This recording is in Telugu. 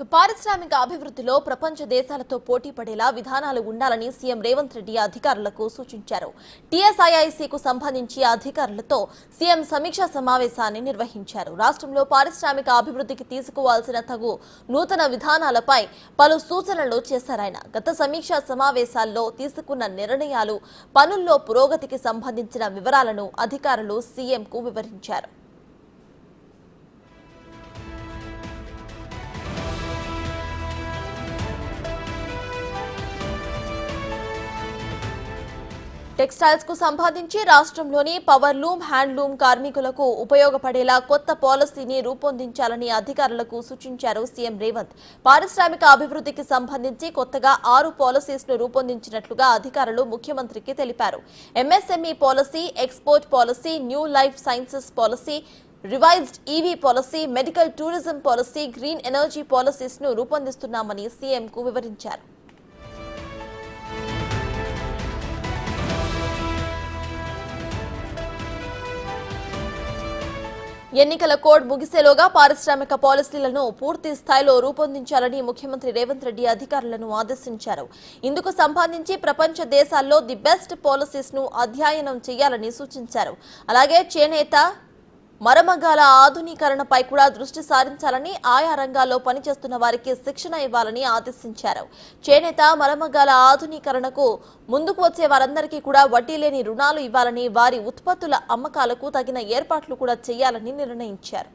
పారిశ్రామిక అభివృద్ధిలో ప్రపంచ దేశాలతో పోటీ పడేలా విధానాలు ఉండాలని సీఎం రేవంత్ రెడ్డి అధికారులకు సూచించారు. టీఎస్ఐఐసీకు సంబంధించి అధికారులతో సీఎం సమీక్షా సమావేశాన్ని నిర్వహించారు. రాష్ట్రంలో పారిశ్రామిక అభివృద్ధికి తీసుకోవాల్సిన తగు నూతన విధానాలపై పలు సూచనలు చేశారాయన. గత సమీక్షా సమావేశాల్లో తీసుకున్న నిర్ణయాలు, పనుల్లో పురోగతికి సంబంధించిన వివరాలను అధికారులు సీఎంకు వివరించారు. టెక్స్టైల్స్ కు సంబంధించి రాష్ట్రంలోని పవర్లూమ్, హ్యాండ్లూమ్ కార్మికులకు ఉపయోగపడేలా కొత్త పాలసీని రూపొందించాలని అధికారులకు సూచించారు సీఎం రేవంత్. పారిశ్రామిక అభివృద్ధికి సంబంధించి కొత్తగా 6 పాలసీస్ ను రూపొందించినట్లుగా అధికారులు ముఖ్యమంత్రికి తెలిపారు. MSME policy, export policy, new life sciences policy, revised EV policy, medical tourism policy, green energy policies ను రూపొందిస్తున్నామని సీఎంకు వివరించారు. ఎన్నికల కోడ్ ముగిసేలోగా పారిశ్రామిక పాలసీలను పూర్తి స్థాయిలో రూపొందించాలని ముఖ్యమంత్రి రేవంత్ రెడ్డి అధికారులను ఆదేశించారు. ఇందుకు సంబంధించి ప్రపంచ దేశాల్లో ది బెస్ట్ పాలసీస్ ను అధ్యయనం చేయాలని సూచించారు. అలాగే చేనేత, మరమగ్గాల ఆధునీకరణపై కూడా దృష్టి సారించాలని, ఆయా రంగాల్లో పనిచేస్తున్న వారికి శిక్షణ ఇవ్వాలని ఆదేశించారు. చేనేత, మరమగ్గాల ఆధునీకరణకు ముందుకు వచ్చే వారందరికీ కూడా వడ్డీ లేని రుణాలు ఇవ్వాలని, వారి ఉత్పత్తుల అమ్మకాలకు తగిన ఏర్పాట్లు కూడా చేయాలని నిర్ణయించారు.